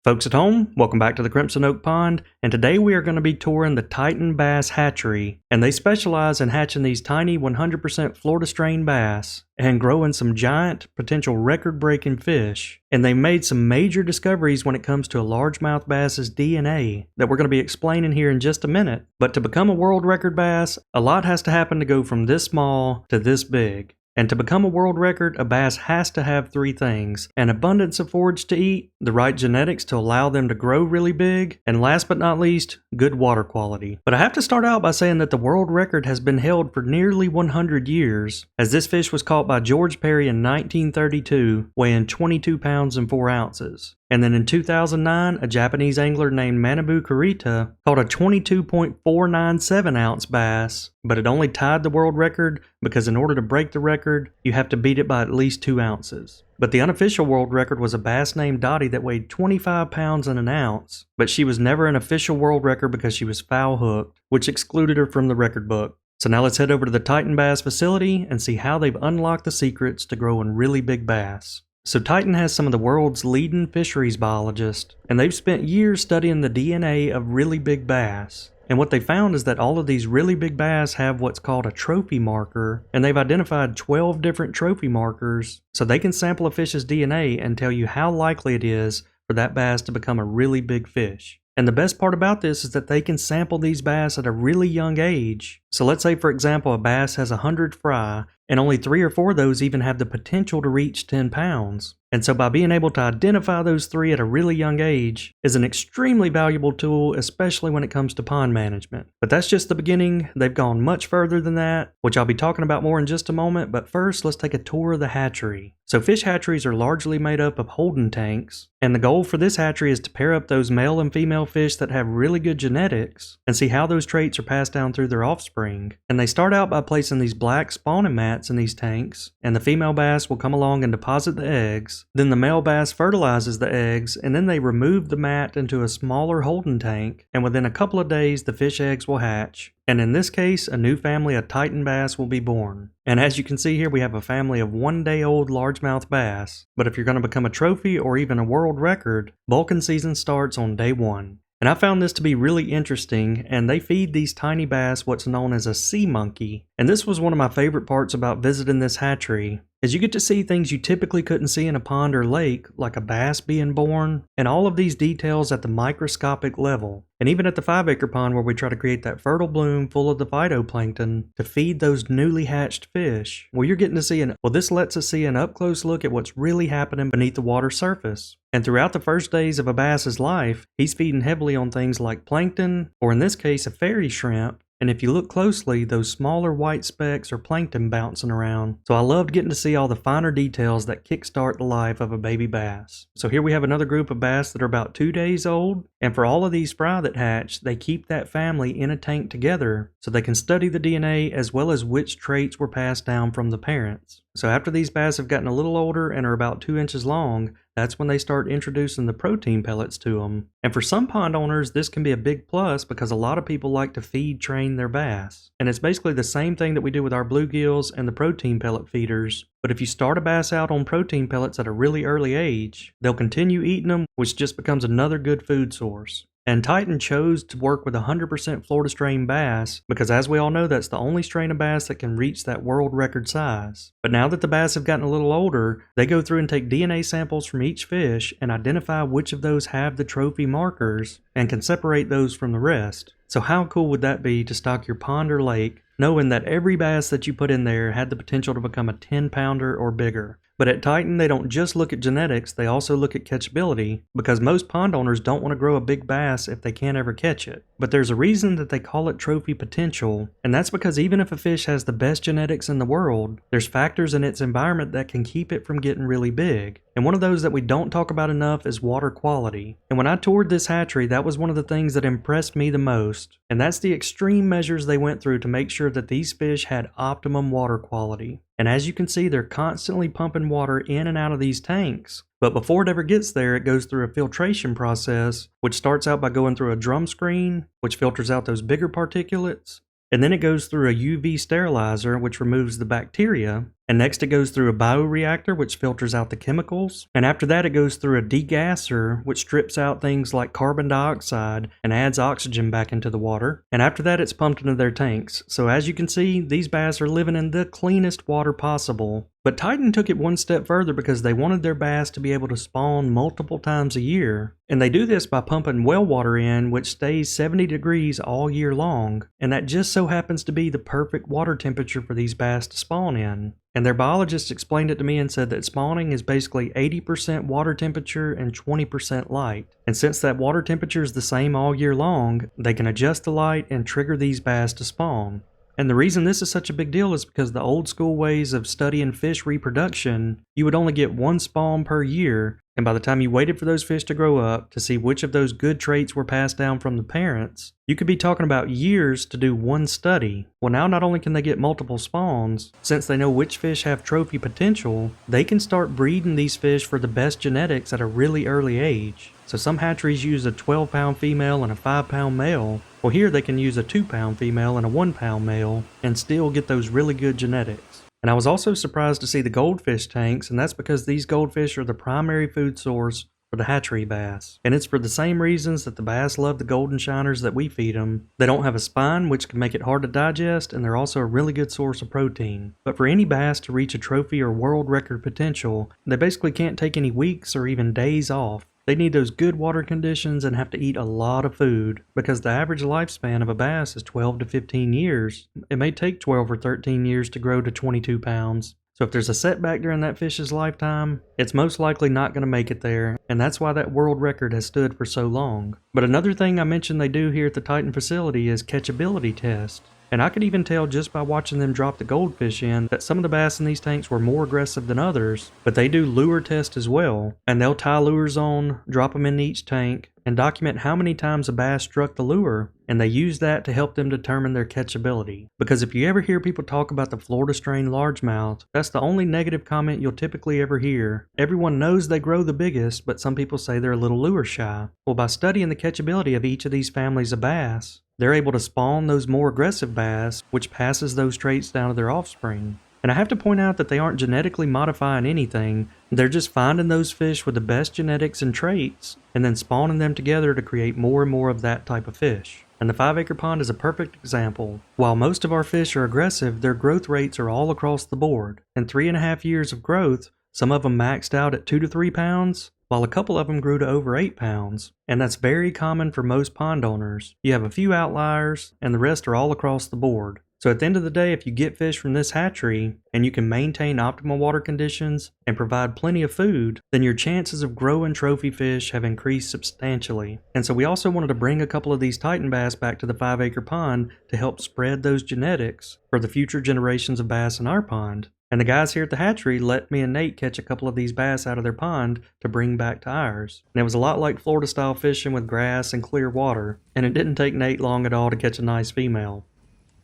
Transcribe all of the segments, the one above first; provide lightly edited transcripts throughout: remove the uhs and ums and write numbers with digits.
Folks at home, welcome back to the Crimson Oak Pond, and today we are going to be touring the Titan Bass Hatchery, and they specialize in hatching these tiny 100% Florida strain bass and growing some giant, potential record-breaking fish. And they made some major discoveries when it comes to a largemouth bass's DNA that we're going to be explaining here in just a minute. But to become a world record bass, a lot has to happen to go from this small to this big. And to become a world record, a bass has to have three things: an abundance of forage to eat, the right genetics to allow them to grow really big, and last but not least, good water quality. But I have to start out by saying that the world record has been held for nearly 100 years, as this fish was caught by George Perry in 1932, weighing 22 pounds and 4 ounces. And then in 2009, a Japanese angler named Manabu Kurita caught a 22.497 ounce bass, but it only tied the world record because in order to break the record, you have to beat it by at least 2 ounces. But the unofficial world record was a bass named Dottie that weighed 25 pounds and an ounce, but she was never an official world record because she was foul hooked, which excluded her from the record book. So now let's head over to the Titan Bass facility and see how they've unlocked the secrets to growing really big bass. So Titan has some of the world's leading fisheries biologists, and they've spent years studying the DNA of really big bass. And what they found is that all of these really big bass have what's called a trophy marker, and they've identified 12 different trophy markers, so they can sample a fish's DNA and tell you how likely it is for that bass to become a really big fish. And the best part about this is that they can sample these bass at a really young age. So let's say, for example, a bass has 100 fry, and only 3 or 4 of those even have the potential to reach 10 pounds. And so by being able to identify those 3 at a really young age is an extremely valuable tool, especially when it comes to pond management. But that's just the beginning. They've gone much further than that, which I'll be talking about more in just a moment. But first, let's take a tour of the hatchery. So fish hatcheries are largely made up of holding tanks, and the goal for this hatchery is to pair up those male and female fish that have really good genetics and see how those traits are passed down through their offspring. And they start out by placing these black spawning mats in these tanks, and the female bass will come along and deposit the eggs. Then the male bass fertilizes the eggs, and then they remove the mat into a smaller holding tank, and within a couple of days the fish eggs will hatch. And in this case, a new family of Titan bass will be born. And as you can see here, we have a family of 1-day-old largemouth bass. But if you're going to become a trophy or even a world record, bulking season starts on day 1. And I found this to be really interesting, and they feed these tiny bass what's known as a sea monkey. And this was one of my favorite parts about visiting this hatchery, is you get to see things you typically couldn't see in a pond or lake, like a bass being born, and all of these details at the microscopic level. And even at the 5-acre pond where we try to create that fertile bloom full of the phytoplankton to feed those newly hatched fish, well, you're getting to see this lets us see an up-close look at what's really happening beneath the water surface. And throughout the first days of a bass's life, he's feeding heavily on things like plankton, or in this case, a fairy shrimp. And if you look closely, those smaller white specks are plankton bouncing around. So I loved getting to see all the finer details that kickstart the life of a baby bass. So here we have another group of bass that are about 2 days old. And for all of these fry that hatch, they keep that family in a tank together so they can study the DNA as well as which traits were passed down from the parents. So after these bass have gotten a little older and are about 2 inches long, that's when they start introducing the protein pellets to them. And for some pond owners, this can be a big plus because a lot of people like to feed train their bass. And it's basically the same thing that we do with our bluegills and the protein pellet feeders. But if you start a bass out on protein pellets at a really early age, they'll continue eating them, which just becomes another good food source. And Titan chose to work with 100% Florida strain bass because, as we all know, that's the only strain of bass that can reach that world record size. But now that the bass have gotten a little older, they go through and take DNA samples from each fish and identify which of those have the trophy markers and can separate those from the rest. So how cool would that be to stock your pond or lake knowing that every bass that you put in there had the potential to become a 10-pounder or bigger? But at Titan, they don't just look at genetics, they also look at catchability, because most pond owners don't want to grow a big bass if they can't ever catch it. But there's a reason that they call it trophy potential, and that's because even if a fish has the best genetics in the world, there's factors in its environment that can keep it from getting really big. And one of those that we don't talk about enough is water quality. And when I toured this hatchery, that was one of the things that impressed me the most. And that's the extreme measures they went through to make sure that these fish had optimum water quality. And as you can see, they're constantly pumping water in and out of these tanks. But before it ever gets there, it goes through a filtration process, which starts out by going through a drum screen, which filters out those bigger particulates. And then it goes through a UV sterilizer, which removes the bacteria. And next it goes through a bioreactor, which filters out the chemicals. And after that, it goes through a degasser, which strips out things like carbon dioxide and adds oxygen back into the water. And after that, it's pumped into their tanks. So as you can see, these bass are living in the cleanest water possible. But Titan took it one step further because they wanted their bass to be able to spawn multiple times a year. And they do this by pumping well water in, which stays 70 degrees all year long. And that just so happens to be the perfect water temperature for these bass to spawn in. And their biologist explained it to me and said that spawning is basically 80% water temperature and 20% light. And since that water temperature is the same all year long, they can adjust the light and trigger these bass to spawn. And the reason this is such a big deal is because the old school ways of studying fish reproduction, you would only get one spawn per year, and by the time you waited for those fish to grow up to see which of those good traits were passed down from the parents, you could be talking about years to do one study. Well, now not only can they get multiple spawns, since they know which fish have trophy potential, they can start breeding these fish for the best genetics at a really early age. So some hatcheries use a 12-pound female and a 5-pound male. Well, here they can use a 2-pound female and a 1-pound male and still get those really good genetics. And I was also surprised to see the goldfish tanks, and that's because these goldfish are the primary food source for the hatchery bass. And it's for the same reasons that the bass love the golden shiners that we feed them. They don't have a spine, which can make it hard to digest, and they're also a really good source of protein. But for any bass to reach a trophy or world record potential, they basically can't take any weeks or even days off. They need those good water conditions and have to eat a lot of food because the average lifespan of a bass is 12 to 15 years. It may take 12 or 13 years to grow to 22 pounds. So if there's a setback during that fish's lifetime, it's most likely not going to make it there, and that's why that world record has stood for so long. But another thing I mentioned they do here at the Titan facility is catchability test. And I could even tell just by watching them drop the goldfish in that some of the bass in these tanks were more aggressive than others, but they do lure test as well. And they'll tie lures on, drop them in each tank, and document how many times a bass struck the lure, and they use that to help them determine their catchability. Because if you ever hear people talk about the Florida strain largemouth, that's the only negative comment you'll typically ever hear. Everyone knows they grow the biggest, but some people say they're a little lure shy. Well, by studying the catchability of each of these families of bass, they're able to spawn those more aggressive bass, which passes those traits down to their offspring. And I have to point out that they aren't genetically modifying anything, they're just finding those fish with the best genetics and traits, and then spawning them together to create more and more of that type of fish. And the 5-acre pond is a perfect example. While most of our fish are aggressive, their growth rates are all across the board. In 3.5 years of growth, some of them maxed out at 2 to 3 pounds, while a couple of them grew to over 8 pounds. And that's very common for most pond owners. You have a few outliers, and the rest are all across the board. So at the end of the day, if you get fish from this hatchery, and you can maintain optimal water conditions and provide plenty of food, then your chances of growing trophy fish have increased substantially. And so we also wanted to bring a couple of these Titan bass back to the 5-acre pond to help spread those genetics for the future generations of bass in our pond. And the guys here at the hatchery let me and Nate catch a couple of these bass out of their pond to bring back to ours. And it was a lot like Florida style fishing with grass and clear water. And it didn't take Nate long at all to catch a nice female.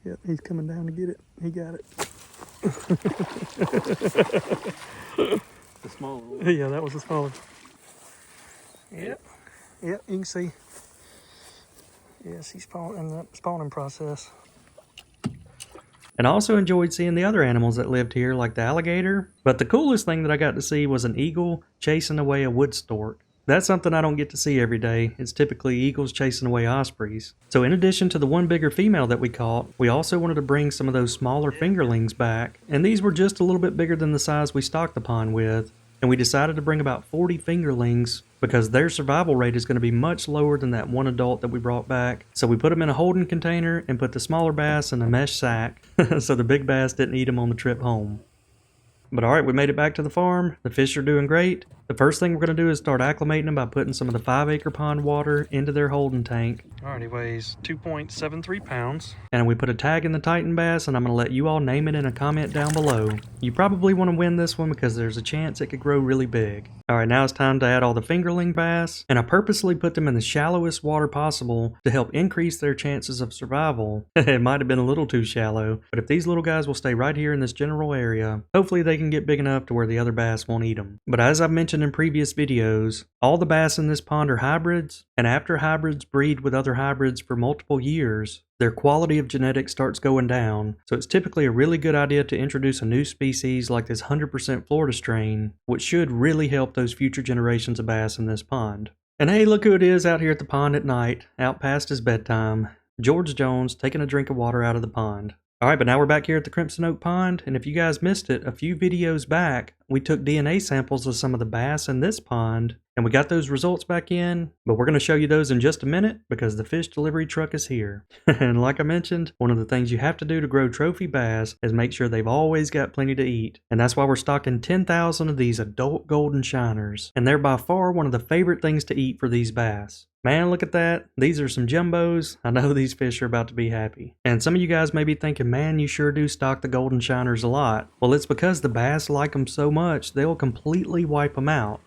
Yep, he's coming down to get it. He got it. The smaller one. Yeah, that was the smaller. Yep. Yep, you can see. Yes, he's in the spawning process. And I also enjoyed seeing the other animals that lived here, like the alligator. But the coolest thing that I got to see was an eagle chasing away a wood stork. That's something I don't get to see every day. It's typically eagles chasing away ospreys. So in addition to the one bigger female that we caught, we also wanted to bring some of those smaller fingerlings back. And these were just a little bit bigger than the size we stocked the pond with. And we decided to bring about 40 fingerlings because their survival rate is going to be much lower than that one adult that we brought back. So we put them in a holding container and put the smaller bass in a mesh sack so the big bass didn't eat them on the trip home. But alright, we made it back to the farm. The fish are doing great. The first thing we're going to do is start acclimating them by putting some of the 5-acre pond water into their holding tank. Alright, he weighs 2.73 pounds. And we put a tag in the Titan bass, and I'm going to let you all name it in a comment down below. You probably want to win this one because there's a chance it could grow really big. Alright, now it's time to add all the fingerling bass, and I purposely put them in the shallowest water possible to help increase their chances of survival. It might have been a little too shallow, but if these little guys will stay right here in this general area, hopefully they can get big enough to where the other bass won't eat them. But as I've mentioned in previous videos, all the bass in this pond are hybrids, and after hybrids breed with other hybrids for multiple years, their quality of genetics starts going down, so it's typically a really good idea to introduce a new species like this 100% Florida strain, which should really help those future generations of bass in this pond. And hey, look who it is out here at the pond at night, out past his bedtime. George Jones taking a drink of water out of the pond. Alright, but now we're back here at the Crimson Oak Pond, and if you guys missed it, a few videos back, we took DNA samples of some of the bass in this pond, and we got those results back in, but we're going to show you those in just a minute, because the fish delivery truck is here. And like I mentioned, one of the things you have to do to grow trophy bass is make sure they've always got plenty to eat, and that's why we're stocking 10,000 of these adult golden shiners, and they're by far one of the favorite things to eat for these bass. Man, look at that. These are some jumbos. I know these fish are about to be happy. And some of you guys may be thinking, man, you sure do stock the golden shiners a lot. Well, it's because the bass like them so much, they'll completely wipe them out.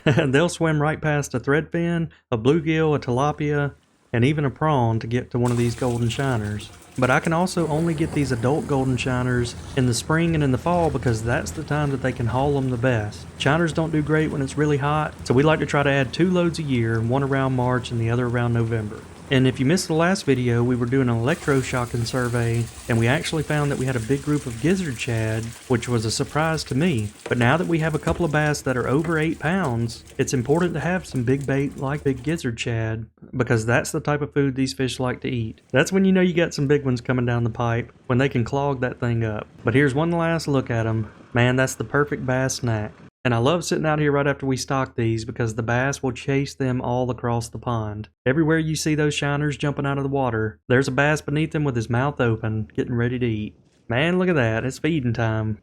They'll swim right past a threadfin, a bluegill, a tilapia, and even a prawn to get to one of these golden shiners. But I can also only get these adult golden shiners in the spring and in the fall because that's the time that they can haul them the best. Shiners don't do great when it's really hot, so we like to try to add 2 loads a year, one around March and the other around November. And if you missed the last video, we were doing an electroshocking survey, and we actually found that we had a big group of gizzard shad, which was a surprise to me. But now that we have a couple of bass that are over 8 pounds, it's important to have some big bait like big gizzard shad, because that's the type of food these fish like to eat. That's when you know you got some big ones coming down the pipe, when they can clog that thing up. But here's one last look at them. Man, that's the perfect bass snack. And I love sitting out here right after we stock these because the bass will chase them all across the pond. Everywhere you see those shiners jumping out of the water, there's a bass beneath them with his mouth open, getting ready to eat. Man, look at that, it's feeding time.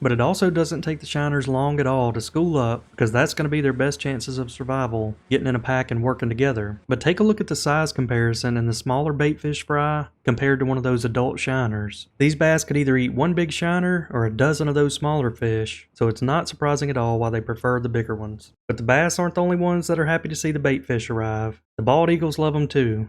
But it also doesn't take the shiners long at all to school up, because that's going to be their best chances of survival, getting in a pack and working together. But take a look at the size comparison in the smaller baitfish fry compared to one of those adult shiners. These bass could either eat one big shiner or a dozen of those smaller fish, so it's not surprising at all why they prefer the bigger ones. But the bass aren't the only ones that are happy to see the baitfish arrive. The bald eagles love them too.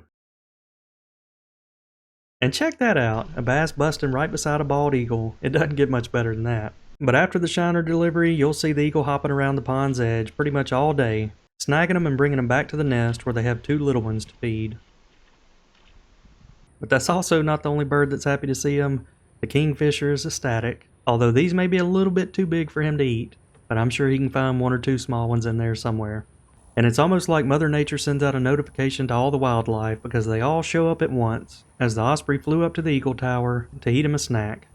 And check that out, a bass busting right beside a bald eagle. It doesn't get much better than that. But after the shiner delivery, you'll see the eagle hopping around the pond's edge pretty much all day, snagging them and bringing them back to the nest where they have 2 little ones to feed. But that's also not the only bird that's happy to see them. The kingfisher is ecstatic, although these may be a little bit too big for him to eat, but I'm sure he can find 1 or 2 small ones in there somewhere. And it's almost like Mother Nature sends out a notification to all the wildlife because they all show up at once, as the osprey flew up to the eagle tower to eat him a snack.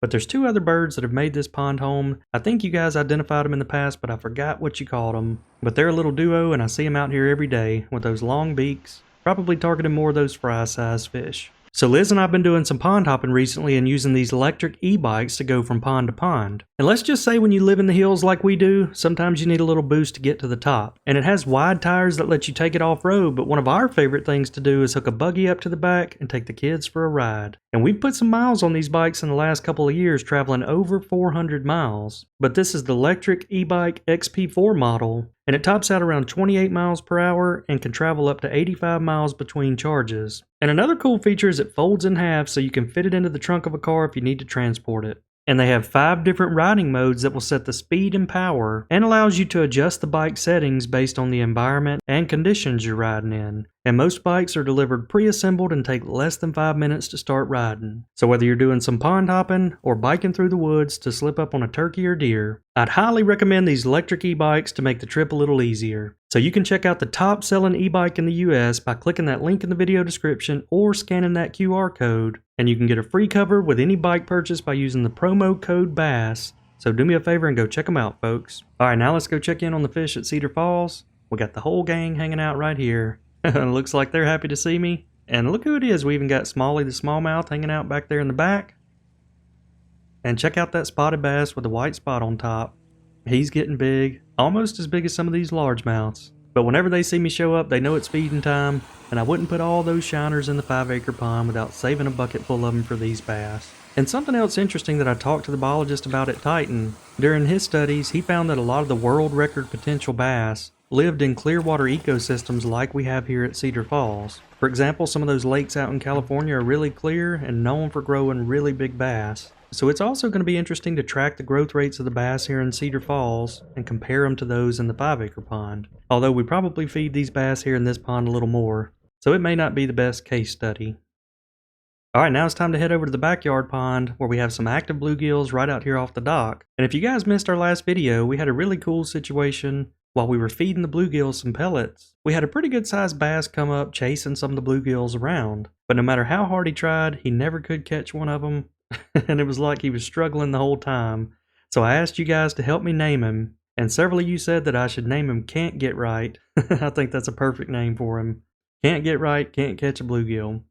But there's 2 other birds that have made this pond home. I think you guys identified them in the past, but I forgot what you called them. But they're a little duo, and I see them out here every day with those long beaks, probably targeting more of those fry-sized fish. So Liz and I have been doing some pond hopping recently and using these electric e-bikes to go from pond to pond. And let's just say when you live in the hills like we do, sometimes you need a little boost to get to the top. And it has wide tires that let you take it off-road, but one of our favorite things to do is hook a buggy up to the back and take the kids for a ride. And we've put some miles on these bikes in the last couple of years, traveling over 400 miles. But this is the electric e-bike XP4 model, and it tops out around 28 miles per hour and can travel up to 85 miles between charges. And another cool feature is it folds in half so you can fit it into the trunk of a car if you need to transport it. And they have 5 different riding modes that will set the speed and power and allows you to adjust the bike settings based on the environment and conditions you're riding in. And most bikes are delivered pre-assembled and take less than 5 minutes to start riding. So whether you're doing some pond hopping or biking through the woods to slip up on a turkey or deer, I'd highly recommend these electric e-bikes to make the trip a little easier. So you can check out the top selling e-bike in the US by clicking that link in the video description or scanning that QR code, and you can get a free cover with any bike purchase by using the promo code BASS. So do me a favor and go check them out, folks. Alright, now let's go check in on the fish at Cedar Falls. We got the whole gang hanging out right here. Looks like they're happy to see me. And look who it is. We even got Smalley the smallmouth hanging out back there in the back. And check out that spotted bass with the white spot on top. He's getting big, almost as big as some of these largemouths. But whenever they see me show up, they know it's feeding time, and I wouldn't put all those shiners in the 5-acre pond without saving a bucket full of them for these bass. And something else interesting that I talked to the biologist about at Titan, during his studies, he found that a lot of the world record potential bass lived in clear water ecosystems like we have here at Cedar Falls. For example, some of those lakes out in California are really clear and known for growing really big bass. So it's also going to be interesting to track the growth rates of the bass here in Cedar Falls and compare them to those in the 5-acre pond. Although we probably feed these bass here in this pond a little more, so it may not be the best case study. Alright, now it's time to head over to the backyard pond where we have some active bluegills right out here off the dock. And if you guys missed our last video, we had a really cool situation while we were feeding the bluegills some pellets. We had a pretty good sized bass come up chasing some of the bluegills around, but no matter how hard he tried, he never could catch one of them, and it was like he was struggling the whole time. So I asked you guys to help me name him, and several of you said that I should name him Can't Get Right. I think that's a perfect name for him. Can't get right, can't catch a bluegill.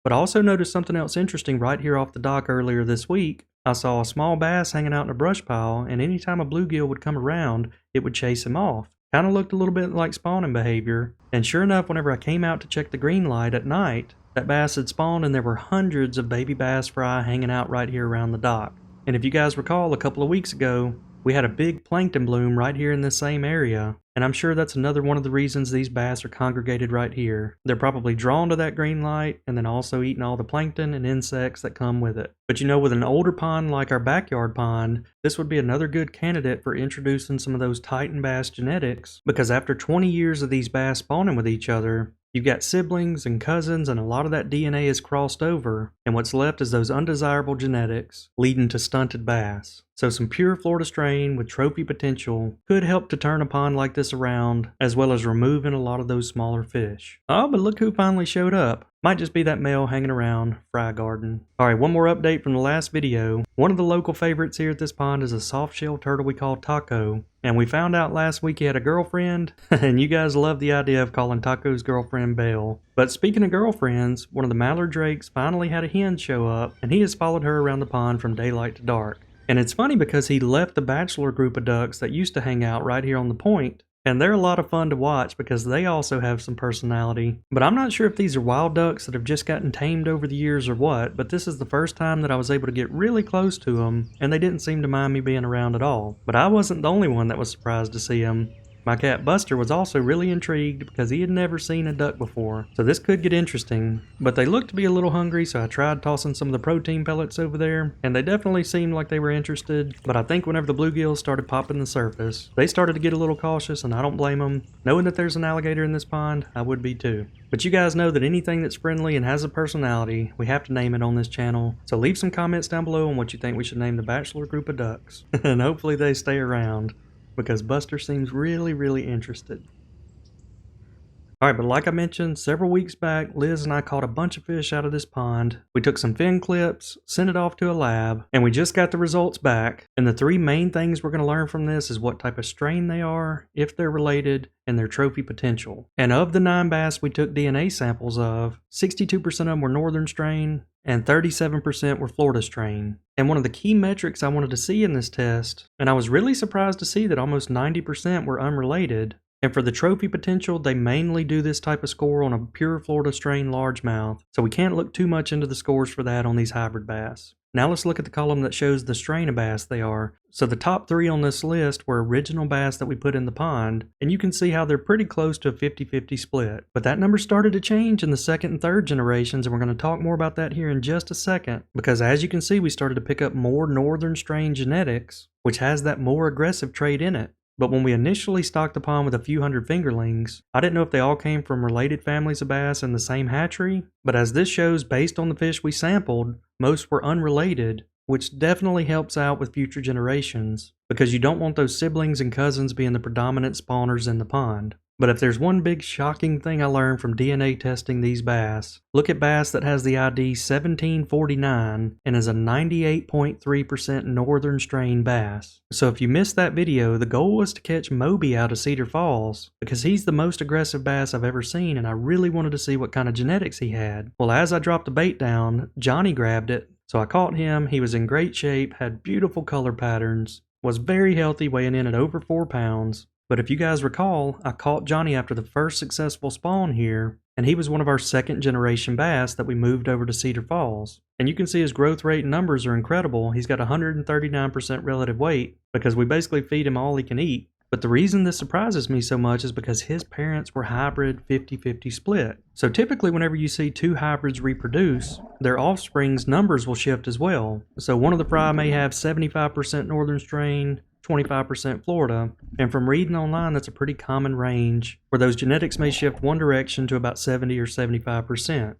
But I also noticed something else interesting right here off the dock earlier this week. I saw a small bass hanging out in a brush pile, and anytime a bluegill would come around, it would chase him off. Kind of looked a little bit like spawning behavior, and sure enough, whenever I came out to check the green light at night, that bass had spawned and there were hundreds of baby bass fry hanging out right here around the dock. And if you guys recall, a couple of weeks ago, we had a big plankton bloom right here in this same area, and I'm sure that's another one of the reasons these bass are congregated right here. They're probably drawn to that green light and then also eating all the plankton and insects that come with it. But you know, with an older pond like our backyard pond, this would be another good candidate for introducing some of those Titan bass genetics, because after 20 years of these bass spawning with each other, you've got siblings and cousins, and a lot of that DNA is crossed over, and what's left is those undesirable genetics, leading to stunted bass. So some pure Florida strain with trophy potential could help to turn a pond like this around, as well as removing a lot of those smaller fish. Oh, but look who finally showed up. Might just be that male hanging around Fry Garden. Alright, one more update from the last video. One of the local favorites here at this pond is a soft-shell turtle we call Taco. And we found out last week he had a girlfriend, and you guys love the idea of calling Taco's girlfriend Belle. But speaking of girlfriends, one of the mallard drakes finally had a hen show up, and he has followed her around the pond from daylight to dark. And it's funny because he left the bachelor group of ducks that used to hang out right here on the point, and they're a lot of fun to watch because they also have some personality. But I'm not sure if these are wild ducks that have just gotten tamed over the years or what, but this is the first time that I was able to get really close to them, and they didn't seem to mind me being around at all. But I wasn't the only one that was surprised to see them. My cat Buster was also really intrigued because he had never seen a duck before, so this could get interesting. But they looked to be a little hungry, so I tried tossing some of the protein pellets over there, and they definitely seemed like they were interested. But I think whenever the bluegills started popping the surface, they started to get a little cautious, and I don't blame them. Knowing that there's an alligator in this pond, I would be too. But you guys know that anything that's friendly and has a personality, we have to name it on this channel. So leave some comments down below on what you think we should name the bachelor group of ducks. And hopefully they stay around, because Buster seems really interested. Alright, but like I mentioned, several weeks back, Liz and I caught a bunch of fish out of this pond. We took some fin clips, sent it off to a lab, and we just got the results back. And the three main things we're going to learn from this is what type of strain they are, if they're related, and their trophy potential. And of the 9 bass we took DNA samples of, 62% of them were northern strain, and 37% were Florida strain. And one of the key metrics I wanted to see in this test, and I was really surprised to see that almost 90% were unrelated. And for the trophy potential, they mainly do this type of score on a pure Florida strain largemouth, so we can't look too much into the scores for that on these hybrid bass. Now let's look at the column that shows the strain of bass they are. So the top 3 on this list were original bass that we put in the pond, and you can see how they're pretty close to a 50-50 split. But that number started to change in the second and third generations, and we're going to talk more about that here in just a second, because as you can see, we started to pick up more northern strain genetics, which has that more aggressive trait in it. But when we initially stocked the pond with a few hundred fingerlings, I didn't know if they all came from related families of bass in the same hatchery, but as this shows based on the fish we sampled, most were unrelated, which definitely helps out with future generations, because you don't want those siblings and cousins being the predominant spawners in the pond. But if there's one big shocking thing I learned from DNA testing these bass, look at bass that has the ID 1749 and is a 98.3% northern strain bass. So if you missed that video, the goal was to catch Moby out of Cedar Falls, because he's the most aggressive bass I've ever seen, and I really wanted to see what kind of genetics he had. Well, as I dropped the bait down, Johnny grabbed it, so I caught him. He was in great shape, had beautiful color patterns, was very healthy, weighing in at over 4 pounds. But if you guys recall, I caught Johnny after the first successful spawn here, and he was one of our second generation bass that we moved over to Cedar Falls. And you can see his growth rate and numbers are incredible. He's got 139% relative weight, because we basically feed him all he can eat. But the reason this surprises me so much is because his parents were hybrid 50-50 split. So typically whenever you see two hybrids reproduce, their offspring's numbers will shift as well. So one of the fry may have 75% northern strain, 25% Florida, and from reading online that's a pretty common range where those genetics may shift one direction to about 70 or 75%.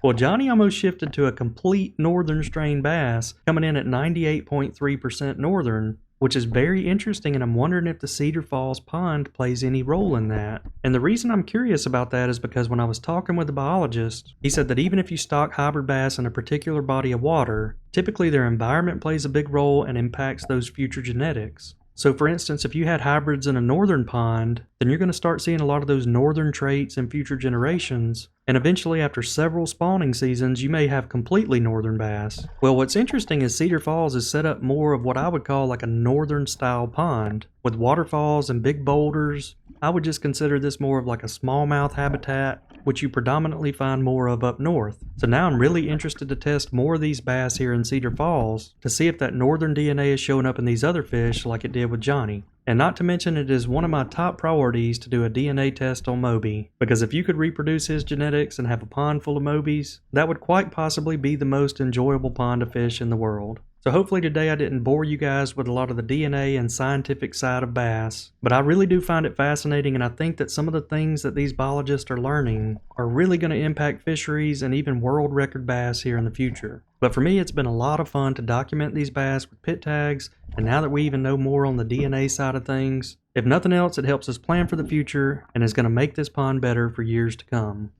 Well, Johnny almost shifted to a complete northern strain bass, coming in at 98.3% northern, which is very interesting, and I'm wondering if the Cedar Falls pond plays any role in that. And the reason I'm curious about that is because when I was talking with the biologist, he said that even if you stock hybrid bass in a particular body of water, typically their environment plays a big role and impacts those future genetics. So for instance, if you had hybrids in a northern pond, then you're going to start seeing a lot of those northern traits in future generations, and eventually after several spawning seasons, you may have completely northern bass. Well, what's interesting is Cedar Falls is set up more of what I would call like a northern style pond, with waterfalls and big boulders. I would just consider this more of like a smallmouth habitat, which you predominantly find more of up north. So now I'm really interested to test more of these bass here in Cedar Falls to see if that northern DNA is showing up in these other fish like it did with Johnny. And not to mention, it is one of my top priorities to do a DNA test on Moby, because if you could reproduce his genetics and have a pond full of Mobies, that would quite possibly be the most enjoyable pond to fish in the world. So hopefully today I didn't bore you guys with a lot of the DNA and scientific side of bass, but I really do find it fascinating, and I think that some of the things that these biologists are learning are really going to impact fisheries and even world record bass here in the future. But for me, it's been a lot of fun to document these bass with pit tags, and now that we even know more on the DNA side of things, if nothing else, it helps us plan for the future and is going to make this pond better for years to come.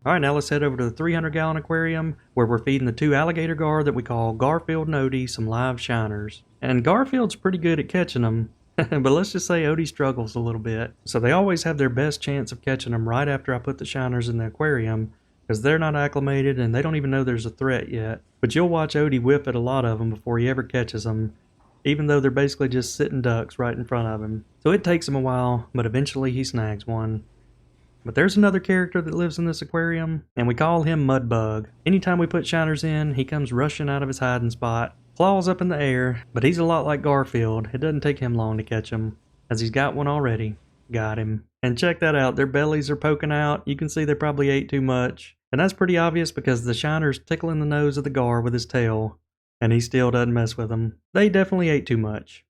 Alright, now let's head over to the 300-gallon aquarium where we're feeding the two alligator gar that we call Garfield and Odie some live shiners. And Garfield's pretty good at catching them, but let's just say Odie struggles a little bit. So they always have their best chance of catching them right after I put the shiners in the aquarium, because they're not acclimated and they don't even know there's a threat yet. But you'll watch Odie whip at a lot of them before he ever catches them, even though they're basically just sitting ducks right in front of him. So it takes him a while, but eventually he snags one. But there's another character that lives in this aquarium, and we call him Mudbug. Anytime we put shiners in, he comes rushing out of his hiding spot, claws up in the air, but he's a lot like Garfield. It doesn't take him long to catch him, as he's got one already. Got him. And check that out, their bellies are poking out. You can see they probably ate too much. And that's pretty obvious because the shiner's tickling the nose of the gar with his tail, and he still doesn't mess with them. They definitely ate too much.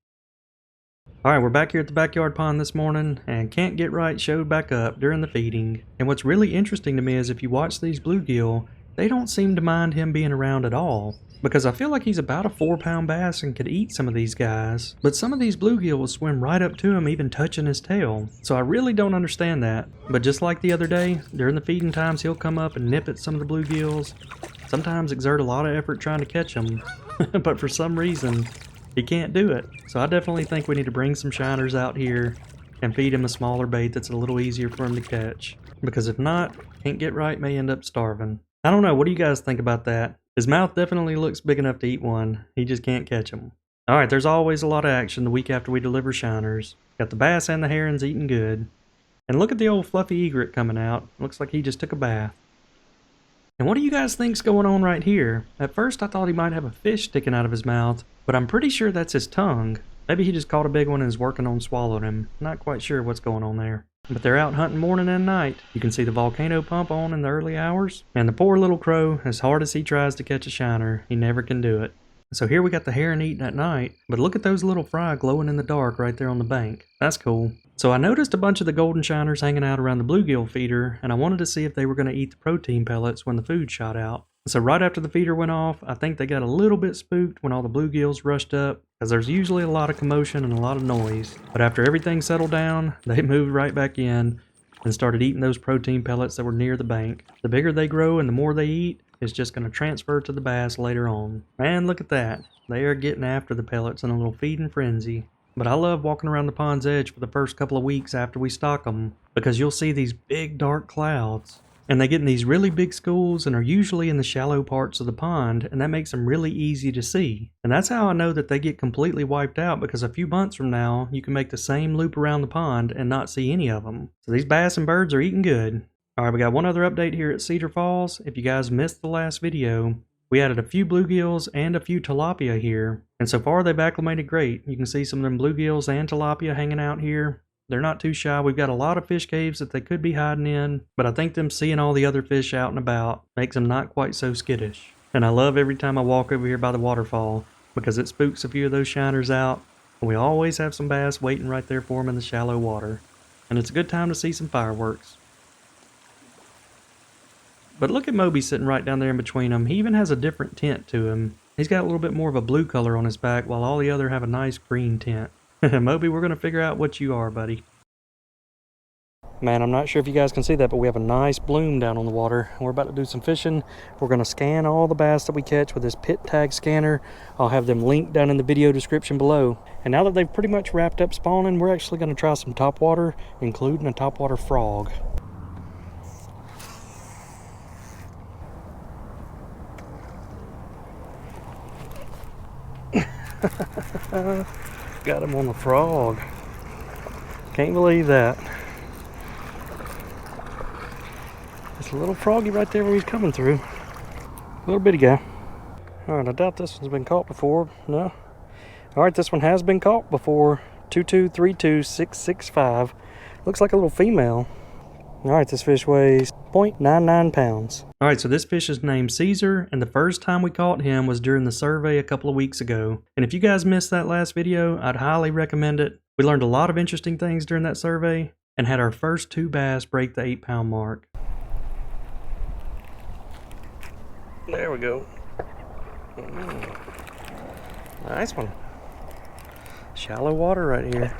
Alright, we're back here at the backyard pond this morning, and Can't Get Right showed back up during the feeding. And what's really interesting to me is if you watch these bluegill, they don't seem to mind him being around at all. Because I feel like he's about a 4-pound bass and could eat some of these guys. But some of these bluegill will swim right up to him, even touching his tail. So I really don't understand that. But just like the other day, during the feeding times, he'll come up and nip at some of the bluegills. Sometimes exert a lot of effort trying to catch them. But for some reason, he can't do it. So I definitely think we need to bring some shiners out here and feed him a smaller bait that's a little easier for him to catch. Because if not, Can't Get Right may end up starving. I don't know, what do you guys think about that? His mouth definitely looks big enough to eat one. He just can't catch them. Alright, there's always a lot of action the week after we deliver shiners. Got the bass and the herons eating good. And look at the old fluffy egret coming out. Looks like he just took a bath. And what do you guys think's going on right here? At first I thought he might have a fish sticking out of his mouth, but I'm pretty sure that's his tongue. Maybe he just caught a big one and is working on swallowing him. Not quite sure what's going on there. But they're out hunting morning and night. You can see the volcano pump on in the early hours. And the poor little crow, as hard as he tries to catch a shiner, he never can do it. So here we got the heron eating at night, but look at those little fry glowing in the dark right there on the bank. That's cool. So I noticed a bunch of the golden shiners hanging out around the bluegill feeder, and I wanted to see if they were going to eat the protein pellets when the food shot out. So right after the feeder went off, I think they got a little bit spooked when all the bluegills rushed up, because there's usually a lot of commotion and a lot of noise. But after everything settled down, they moved right back in and started eating those protein pellets that were near the bank. The bigger they grow and the more they eat, it's just going to transfer to the bass later on. Man, look at that. They are getting after the pellets in a little feeding frenzy. But I love walking around the pond's edge for the first couple of weeks after we stock them, because you'll see these big dark clouds. And they get in these really big schools and are usually in the shallow parts of the pond, and that makes them really easy to see. And that's how I know that they get completely wiped out, because a few months from now, you can make the same loop around the pond and not see any of them. So these bass and birds are eating good. Alright, we got one other update here at Cedar Falls. If you guys missed the last video, We added a few bluegills and a few tilapia here, and so far they've acclimated great. You can see some of them bluegills and tilapia hanging out here. They're not too shy. We've got a lot of fish caves that they could be hiding in, but I think them seeing all the other fish out and about makes them not quite so skittish. And I love every time I walk over here by the waterfall because it spooks a few of those shiners out, and we always have some bass waiting right there for them in the shallow water. And it's a good time to see some fireworks. But look at Moby sitting right down there in between them. He even has a different tint to him. He's got a little bit more of a blue color on his back while all the other have a nice green tint. Moby, we're going to figure out what you are, buddy. Man, I'm not sure if you guys can see that, but we have a nice bloom down on the water. We're about to do some fishing. We're going to scan all the bass that we catch with this pit tag scanner. I'll have them linked down in the video description below. And now that they've pretty much wrapped up spawning, we're actually going to try some topwater, including a topwater frog. Got him on the frog. Can't believe that. It's a little froggy right there where he's coming through. A little bitty guy. Alright, I doubt this one's been caught before. No. Alright, this one has been caught before. 2232665. Looks like a little female. Alright, this fish weighs 0.99 pounds. Alright, so this fish is named Caesar, and the first time we caught him was during the survey a couple of weeks ago. And if you guys missed that last video, I'd highly recommend it. We learned a lot of interesting things during that survey, and had our first 2 bass break the 8-pound mark. There we go. Nice one. Shallow water right here.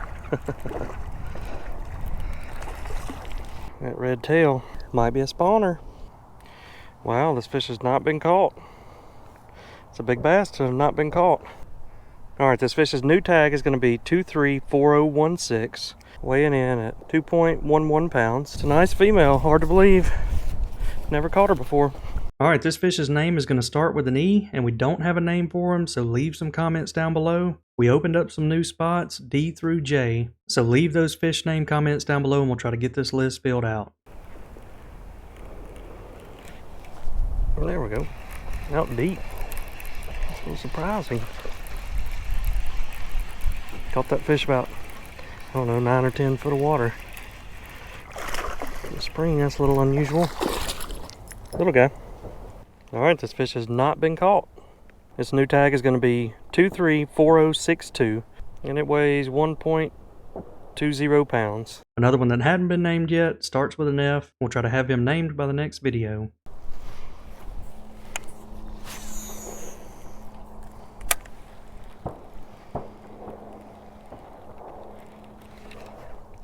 That red tail might be a spawner. Wow, this fish has not been caught. It's a big bass to have not been caught. Alright, this fish's new tag is going to be 234016, weighing in at 2.11 pounds. It's a nice female, hard to believe. Never caught her before. Alright, this fish's name is going to start with an E, and we don't have a name for him, so leave some comments down below. We opened up some new spots, D through J, so leave those fish name comments down below and we'll try to get this list filled out. Well, there we go. Out deep. That's a little surprising. Caught that fish about, I don't know, 9 or 10 foot of water. In the spring, that's a little unusual. Little guy. Alright, this fish has not been caught. Its new tag is going to be 234062, and it weighs 1.20 pounds. Another one that hadn't been named yet, starts with an F. We'll try to have him named by the next video.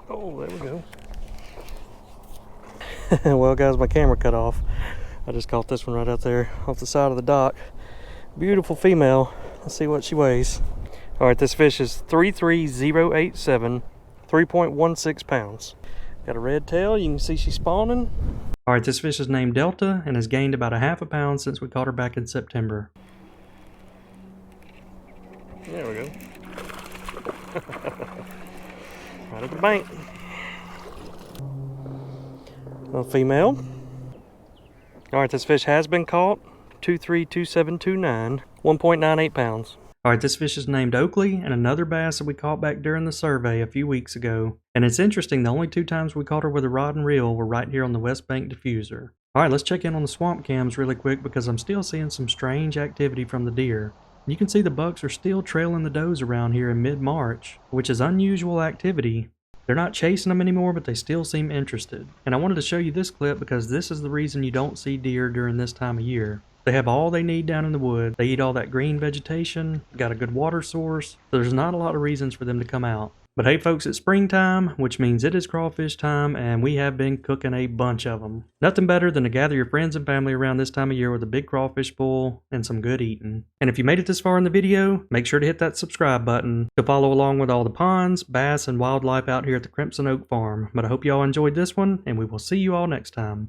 Oh, there we go. Well, guys, my camera cut off. I just caught this one right out there off the side of the dock. Beautiful female. Let's see what she weighs. Alright, this fish is 33087, 3.16 pounds. Got a red tail. You can see she's spawning. Alright, this fish is named Delta and has gained about 1/2 pound since we caught her back in September. There we go. Right at the bank. A female. Alright, this fish has been caught. 232729, 1.98 pounds. Alright, this fish is named Oakley, and another bass that we caught back during the survey a few weeks ago. And it's interesting, the only 2 times we caught her with a rod and reel were right here on the West Bank diffuser. Alright, let's check in on the swamp cams really quick because I'm still seeing some strange activity from the deer. You can see the bucks are still trailing the does around here in mid-March, which is unusual activity. They're not chasing them anymore, but they still seem interested. And I wanted to show you this clip because this is the reason you don't see deer during this time of year. They have all they need down in the wood. They eat all that green vegetation, got a good water source, so there's not a lot of reasons for them to come out. But hey folks, it's springtime, which means it is crawfish time, and we have been cooking a bunch of them. Nothing better than to gather your friends and family around this time of year with a big crawfish bowl and some good eating. And if you made it this far in the video, make sure to hit that subscribe button to follow along with all the ponds, bass, and wildlife out here at the Crimson Oak Farm. But I hope you all enjoyed this one, and we will see you all next time.